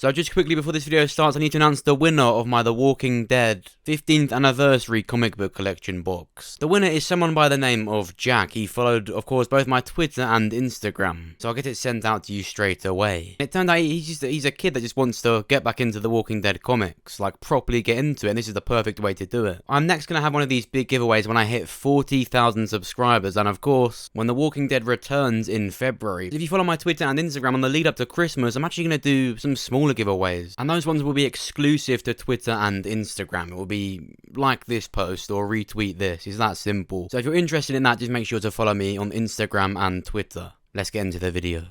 So just quickly before this video starts, I need to announce the winner of my The Walking Dead 15th anniversary comic book collection box. The winner is someone by the name of Jack. He followed, of course, both my Twitter and Instagram, so I'll get it sent out to you straight away. It turned out he's a kid that just wants to get back into The Walking Dead comics, like properly get into it, and this is the perfect way to do it. I'm next going to have one of these big giveaways when I hit 40,000 subscribers, and of course, when The Walking Dead returns in February. If you follow my Twitter and Instagram on the lead up to Christmas, I'm actually going to do some smaller giveaways, and those ones will be exclusive to Twitter and Instagram. It will be like this post or retweet this. It's that simple. So if you're interested in that, just make sure to follow me on Instagram and Twitter. Let's get into the video.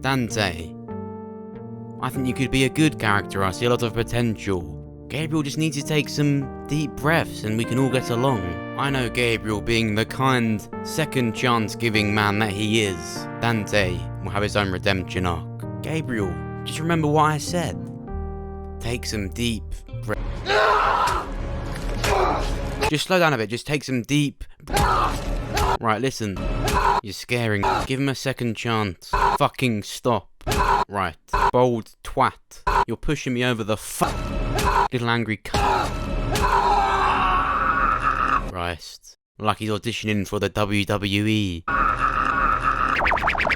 Dante. I think you could be a good character. I see a lot of potential. Gabriel just needs to take some deep breaths and we can all get along. I know Gabriel being the kind, second chance giving man that he is. Dante will have his own redemption arc. Gabriel, just remember what I said. Take some deep breaths. Just slow down a bit, just take some deep breaths. Right, listen. You're scaring me. Give him a second chance. Fucking stop. Right. Bold twat. You're pushing me over the little angry Christ. Like he's auditioning for the WWE.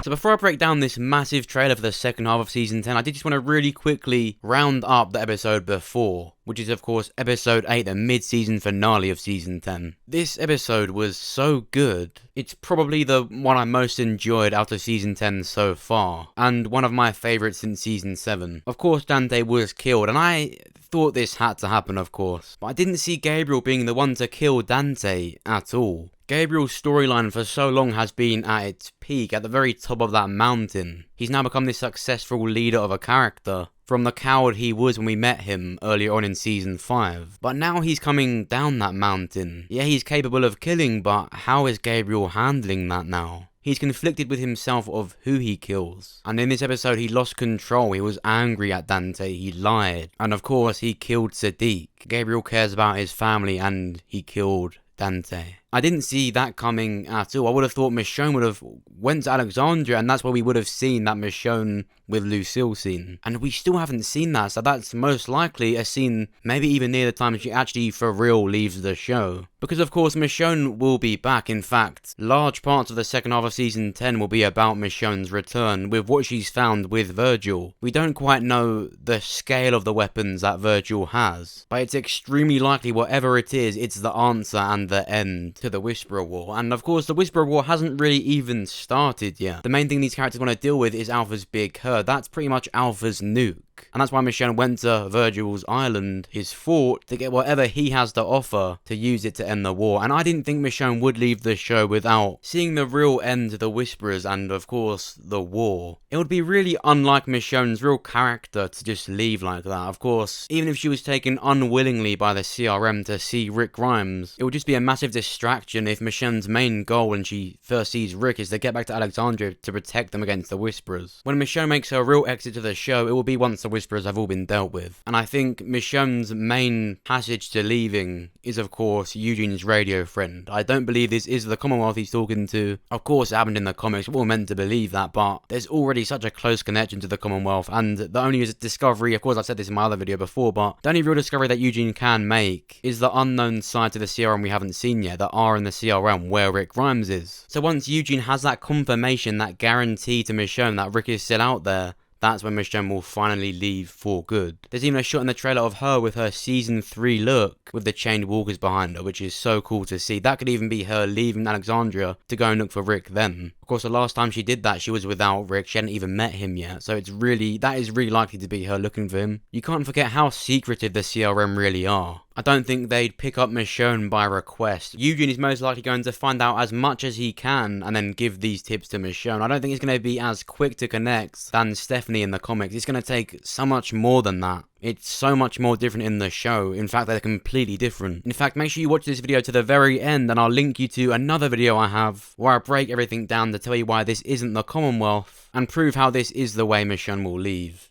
So before I break down this massive trailer for the second half of Season 10, I did just want to really quickly round up the episode before, which is of course Episode 8, the mid-season finale of Season 10. This episode was so good. It's probably the one I most enjoyed out of Season 10 so far, and one of my favourites since Season 7. Of course Dante was killed, and I thought this had to happen, of course, but I didn't see Gabriel being the one to kill Dante at all. Gabriel's storyline for so long has been at its peak, at the very top of that mountain. He's now become this successful leader of a character, from the coward he was when we met him earlier on in Season 5. But now he's coming down that mountain. Yeah, he's capable of killing, but how is Gabriel handling that now? He's conflicted with himself of who he kills. And in this episode, he lost control. He was angry at Dante. He lied. And of course, he killed Sadiq. Gabriel cares about his family and he killed Dante. I didn't see that coming at all. I would have thought Michonne would have went to Alexandria, and that's where we would have seen that Michonne with Lucille scene. And we still haven't seen that, so that's most likely a scene maybe even near the time she actually for real leaves the show. Because of course Michonne will be back. In fact, large parts of the second half of Season 10 will be about Michonne's return with what she's found with Virgil. We don't quite know the scale of the weapons that Virgil has, but it's extremely likely whatever it is, it's the answer and the end to the Whisperer War. And of course the Whisperer War hasn't really even started yet. The main thing these characters want to deal with is Alpha's big herd. That's pretty much Alpha's nuke. And that's why Michonne went to Virgil's island, his fort, to get whatever he has to offer to use it to end the war. And I didn't think Michonne would leave the show without seeing the real end to the Whisperers and of course the war. It would be really unlike Michonne's real character to just leave like that. Of course, even if she was taken unwillingly by the CRM to see Rick Grimes, it would just be a massive distraction if Michonne's main goal when she first sees Rick is to get back to Alexandria to protect them against the Whisperers. When Michonne makes her real exit to the show, it will be once the Whisperers have all been dealt with. And I think Michonne's main passage to leaving is of course Eugene's radio friend. I don't believe this is the Commonwealth he's talking to. Of course it happened in the comics, we're all meant to believe that, but there's already such a close connection to the Commonwealth, and the only discovery, of course I've said this in my other video before, but the only real discovery that Eugene can make is the unknown side to the CRM we haven't seen yet, that are in the CRM where Rick Grimes is. So once Eugene has that confirmation, that guarantee to Michonne that Rick is still out there, that's when Michonne will finally leave for good. There's even a shot in the trailer of her with her Season 3 look with the chained walkers behind her, which is so cool to see. That could even be her leaving Alexandria to go and look for Rick then. Of course, the last time she did that, she was without Rick. She hadn't even met him yet, so that is really likely to be her looking for him. You can't forget how secretive the CRM really are. I don't think they'd pick up Michonne by request. Eugene is most likely going to find out as much as he can and then give these tips to Michonne. I don't think it's going to be as quick to connect than Stephanie in the comics. It's going to take so much more than that. It's so much more different in the show. In fact, they're completely different. In fact, make sure you watch this video to the very end and I'll link you to another video I have where I break everything down to tell you why this isn't the Commonwealth and prove how this is the way Michonne will leave.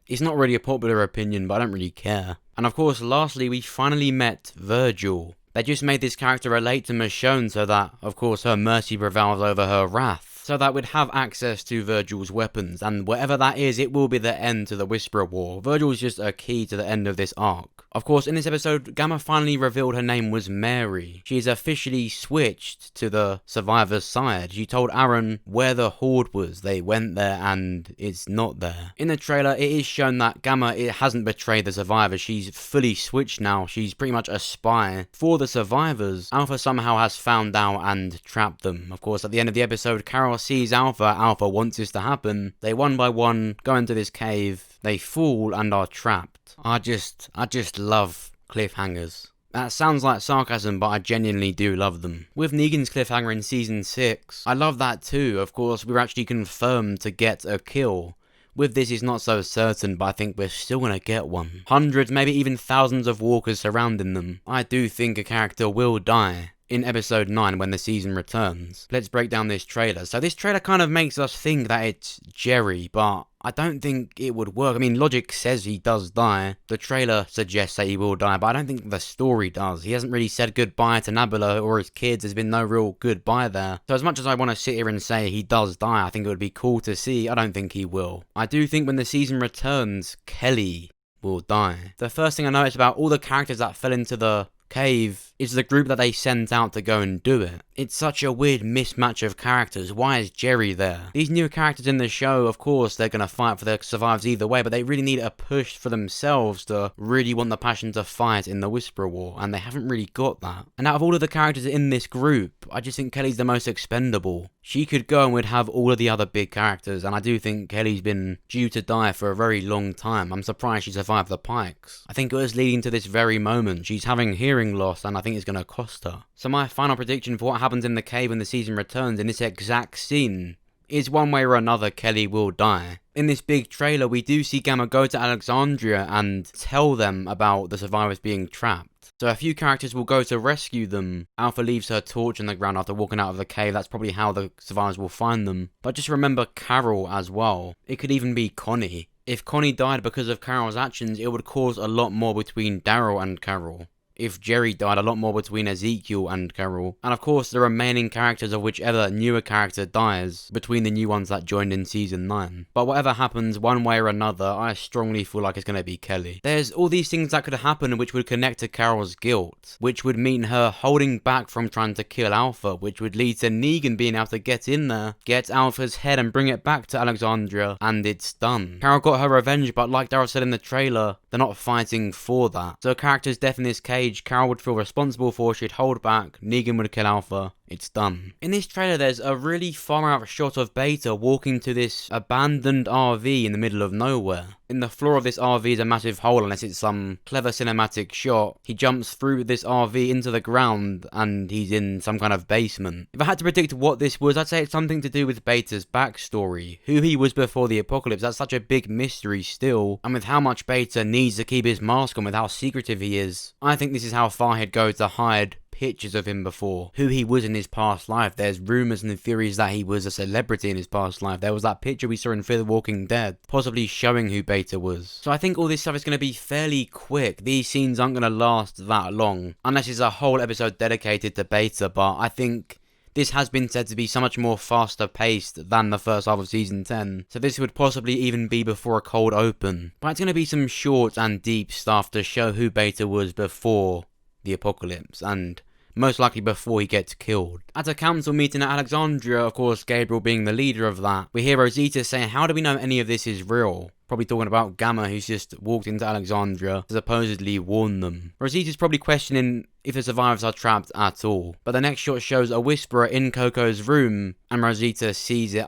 It's not really a popular opinion, but I don't really care. And of course, lastly, we finally met Virgil. They just made this character relate to Michonne so that, of course, her mercy prevails over her wrath. so that we'd have access to Virgil's weapons, and whatever that is, it will be the end to the Whisperer War. Virgil is just a key to the end of this arc. Of course, in this episode, Gamma finally revealed her name was Mary. She's officially switched to the survivors' side. She told Aaron where the Horde was. They went there and it's not there. In the trailer, it is shown that Gamma hasn't betrayed the survivors. She's fully switched now. She's pretty much a spy for the survivors. Alpha somehow has found out and trapped them. Of course, at the end of the episode, Carol sees Alpha. Alpha wants this to happen. They one by one go into this cave. They fall and are trapped. I just love cliffhangers. That sounds like sarcasm, but I genuinely do love them. With Negan's cliffhanger in Season 6, I love that too. Of course, we're actually confirmed to get a kill. With this, it's not so certain, but I think we're still gonna get one. Hundreds, maybe even thousands of walkers surrounding them. I do think a character will die in episode 9 when the season returns. Let's break down this trailer. So this trailer kind of makes us think that it's Jerry, but I don't think it would work. I mean, logic says he does die. The trailer suggests that he will die, but I don't think the story does. He hasn't really said goodbye to Nabila or his kids. There's been no real goodbye there. So as much as I want to sit here and say he does die, I think it would be cool to see. I don't think he will. I do think when the season returns, Kelly will die. The first thing I noticed about all the characters that fell into the cave is the group that they sent out to go and do it. It's such a weird mismatch of characters. Why is Jerry there? These new characters in the show, of course, they're going to fight for the survivors either way, but they really need a push for themselves to really want the passion to fight in the Whisperer War, and they haven't really got that. And out of all of the characters in this group, I just think Kelly's the most expendable. She could go and would have all of the other big characters, and I do think Kelly's been due to die for a very long time. I'm surprised she survived the Pikes. I think it was leading to this very moment. She's having hearing loss, and I think it's going to cost her. So my final prediction for what happens in the cave when the season returns in this exact scene is one way or another Kelly will die. In this big trailer, we do see Gamma go to Alexandria and tell them about the survivors being trapped. So a few characters will go to rescue them. Alpha leaves her torch on the ground after walking out of the cave. That's probably how the survivors will find them. But just remember Carol as well. It could even be Connie. If Connie died because of Carol's actions, it would cause a lot more between Daryl and Carol. If Jerry died, a lot more between Ezekiel and Carol. And of course, the remaining characters of whichever newer character dies between the new ones that joined in Season 9. But whatever happens, one way or another, I strongly feel like it's going to be Kelly. There's all these things that could happen which would connect to Carol's guilt, which would mean her holding back from trying to kill Alpha, which would lead to Negan being able to get in there, get Alpha's head and bring it back to Alexandria, and it's done. Carol got her revenge, but like Daryl said in the trailer, they're not fighting for that. So characters death in this case, Carol would feel responsible for, she'd hold back, Negan would kill Alpha, it's done. In this trailer, there's a really far out shot of Beta walking to this abandoned RV in the middle of nowhere. In the floor of this RV is a massive hole, unless it's some clever cinematic shot. He jumps through this RV into the ground, and he's in some kind of basement. If I had to predict what this was, I'd say it's something to do with Beta's backstory. Who he was before the apocalypse, that's such a big mystery still. And with how much Beta needs to keep his mask on, with how secretive he is, I think this is how far he'd go to hide pictures of him before, who he was in his past life. There's rumours and theories that he was a celebrity in his past life. There was that picture we saw in Fear the Walking Dead, possibly showing who Beta was. So I think all this stuff is going to be fairly quick. These scenes aren't going to last that long, unless it's a whole episode dedicated to Beta, but I think this has been said to be so much more faster paced than the first half of Season 10, so this would possibly even be before a cold open. But it's going to be some short and deep stuff to show who Beta was before the apocalypse, and most likely before he gets killed. At a council meeting at Alexandria, of course Gabriel being the leader of that, we hear Rosita saying, how do we know any of this is real? Probably talking about Gamma, who's just walked into Alexandria to supposedly warn them. Rosita's probably questioning if the survivors are trapped at all. But the next shot shows a Whisperer in Coco's room, and Rosita sees it.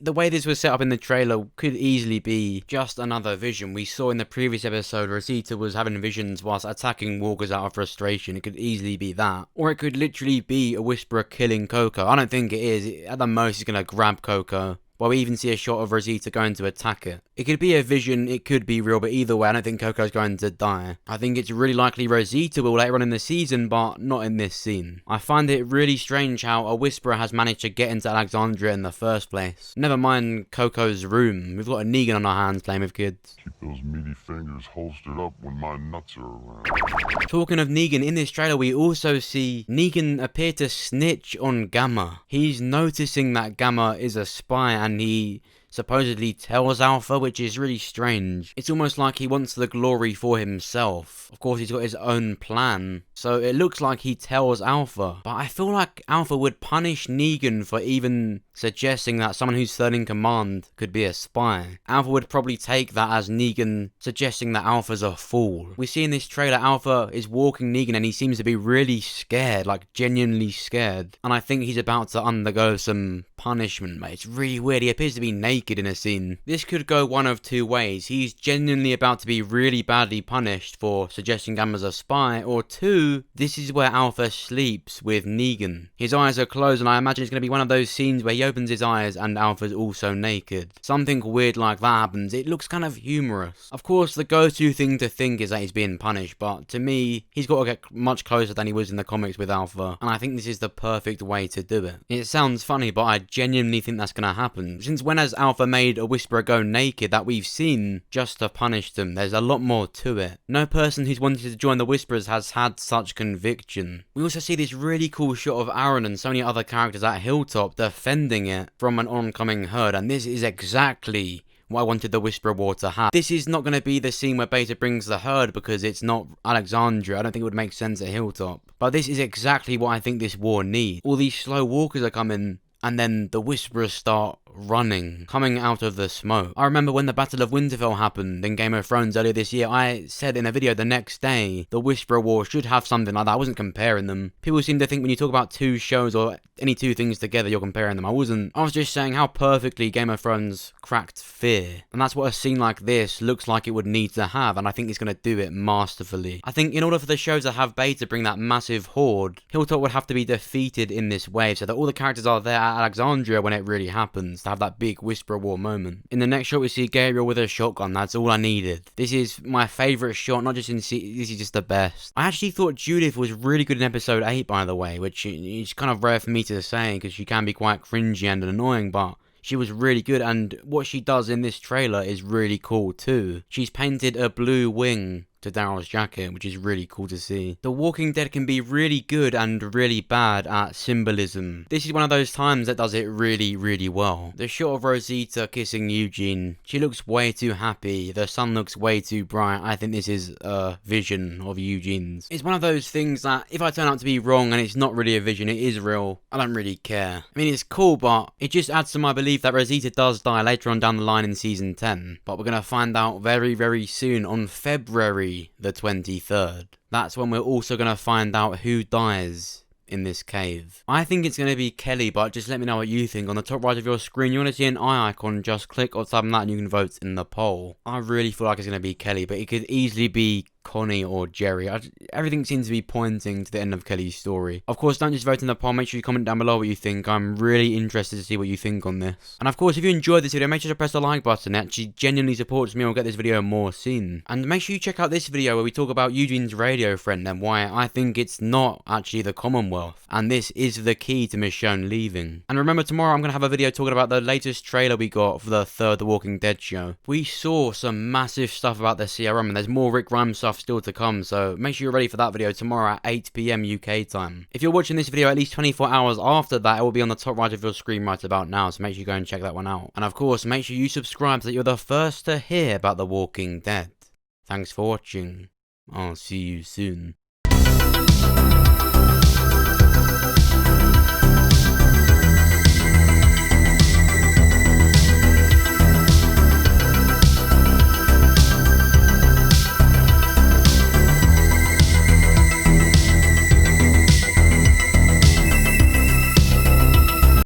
The way this was set up in the trailer could easily be just another vision. We saw in the previous episode, Rosita was having visions whilst attacking walkers out of frustration. It could easily be that. Or it could literally be a Whisperer killing Coco. I don't think it is. At the most, he's going to grab Coco, While we even see a shot of Rosita going to attack it. It could be a vision, it could be real, but either way, I don't think Coco's going to die. I think it's really likely Rosita will later on in the season, but not in this scene. I find it really strange how a Whisperer has managed to get into Alexandria in the first place. Never mind Coco's room. We've got a Negan on our hands playing with kids. Keep those meaty fingers holstered up when my nuts are around. Talking of Negan, in this trailer we also see Negan appear to snitch on Gamma. He's noticing that Gamma is a spy and he supposedly tells Alpha, which is really strange. It's almost like he wants the glory for himself. Of course, he's got his own plan, so it looks like he tells Alpha. But I feel like Alpha would punish Negan for even suggesting that someone who's third in command could be a spy. Alpha would probably take that as Negan suggesting that Alpha's a fool. We see in this trailer Alpha is walking Negan and he seems to be really scared, like genuinely scared. And I think he's about to undergo some punishment, mate. It's really weird. He appears to be naked in a scene. This could go one of two ways. He's genuinely about to be really badly punished for suggesting Gamma's a spy, or two, this is where Alpha sleeps with Negan. His eyes are closed and I imagine it's going to be one of those scenes where he opens his eyes and Alpha's also naked. Something weird like that happens. It looks kind of humorous. Of course, the go-to thing to think is that he's being punished, but to me, he's got to get much closer than he was in the comics with Alpha, and I think this is the perfect way to do it. It sounds funny, but I genuinely think that's going to happen. Since when has Alpha made a Whisperer go naked that we've seen just to punish them? There's a lot more to it. No person who's wanted to join the Whisperers has had such conviction. We also see this really cool shot of Aaron and so many other characters at Hilltop defending it from an oncoming herd, and this is exactly what I wanted the Whisperer War to have. This is not going to be the scene where Beta brings the herd because it's not Alexandria. I don't think it would make sense at Hilltop. But this is exactly what I think this war needs. All these slow walkers are coming, and then the Whisperers start running, coming out of the smoke. I remember when the Battle of Winterfell happened in Game of Thrones earlier this year, I said in a video the next day, the Whisperer War should have something like that. I wasn't comparing them. People seem to think when you talk about two shows or any two things together, you're comparing them. I wasn't. I was just saying how perfectly Game of Thrones cracked fear. And that's what a scene like this looks like it would need to have, and I think it's going to do it masterfully. I think in order for the shows to have Beta bring that massive horde, Hilltop would have to be defeated in this wave so that all the characters are there at Alexandria when it really happens, to have that big Whisperer War moment. In the next shot we see Gabriel with a shotgun. That's all I needed. This is my favourite shot, not just in this is just the best. I actually thought Judith was really good in episode 8, by the way, which is kind of rare for me to say because she can be quite cringy and annoying, but she was really good, and what she does in this trailer is really cool too. She's painted a blue wing to Daryl's jacket, which is really cool to see. The Walking Dead can be really good and really bad at symbolism. This is one of those times that does it really, really well. The shot of Rosita kissing Eugene, she looks way too happy. The sun looks way too bright. I think this is a vision of Eugene's. It's one of those things that if I turn out to be wrong and it's not really a vision, it is real, I don't really care. I mean, it's cool, but it just adds to my belief that Rosita does die later on down the line in season 10. But we're gonna find out very, very soon on February the 23rd. That's when we're also going to find out who dies in this cave. I think it's going to be Kelly, but just let me know what you think. On the top right of your screen, you want to see an eye icon, just click or tap on that and you can vote in the poll. I really feel like it's going to be Kelly, but it could easily be Connie or Jerry. Everything seems to be pointing to the end of Kelly's story. Of course, don't just vote in the poll. Make sure you comment down below what you think. I'm really interested to see what you think on this. And of course, if you enjoyed this video, make sure to press the like button. It actually genuinely supports me or get this video more seen. And make sure you check out this video where we talk about Eugene's radio friend and why I think it's not actually the Commonwealth. And this is the key to Michonne leaving. And remember, tomorrow I'm going to have a video talking about the latest trailer we got for the third The Walking Dead show. We saw some massive stuff about the CRM and there's more Rick Grimes stuff still to come, so make sure you're ready for that video tomorrow at 8 PM UK time. If you're watching this video at least 24 hours after that, it will be on the top right of your screen right about now, so make sure you go and check that one out. And of course, make sure you subscribe so that you're the first to hear about The Walking Dead. Thanks for watching. I'll see you soon.